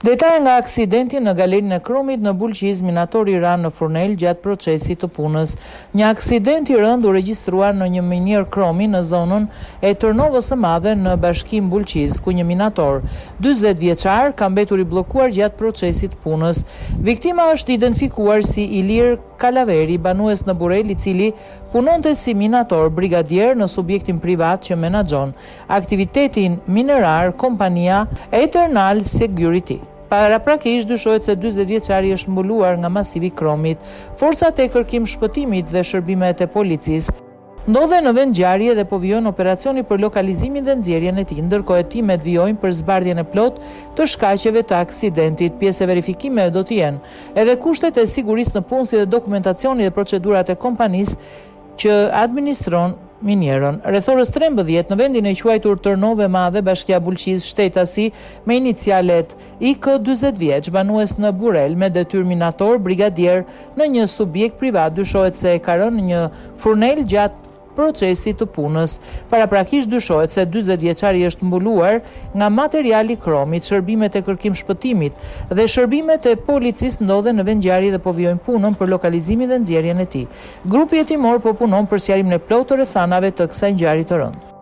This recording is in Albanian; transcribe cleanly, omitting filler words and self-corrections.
Detaje nga aksidenti në galerinë e Kromit në Bulqiz, minatori ra në Furnel gjatë procesit të punës. Një aksident i rënd u regjistruar në një minier Kromi në zonën e Tërnovës së Madhe në bashkim Bulqiz, ku një minator 40 vjeçar ka mbetur i bllokuar gjatë procesit të punës. Viktima është identifikuar si Ilir Kalaveri, banues në Burel, i cili punonte si minator brigadier në subjektin privat që menaxhon aktivitetin minerar kompania Eternal Security. Paraprakisht dyshohet se 40 vjeçari është mbuluar nga masivi i Kromit. Forcat e kërkim shpëtimit dhe shërbimet e policisë ndodhen në vend ngjarje dhe po vijojnë operacioni për lokalizimin dhe nxjerrjen e tij, ndërkohë hetimet vijojnë për zbardhjen e plotë të shkaqeve të aksidentit. Pjesë e verifikimeve do të jenë edhe kushtet e sigurisë në punë, si dhe dokumentacioni dhe procedurat e kompanisë që administron minierën. Rreth orës 13 në vendin e quajtur Tërnove Madhe, bashkia Bulqiz, shtetasi me inicialet IK 40 vjeç, banues në Burel me detyrë minator brigadier në një subjekt privat, dyshohet se ka rënë një furnel gjatë procesit të punës. Paraprakisht dyshohet se 40 vjeçari është mbuluar nga materiali Kromit. Shërbimet e kërkim shpëtimit dhe shërbimet e policisë ndodhen në vend ngjarje dhe po vijojnë punën për lokalizimin dhe nxjerrjen e tij. Grupi hetimor po punon për sqarimin e plotë të rrethanave të kësaj ngjarje të rëndë.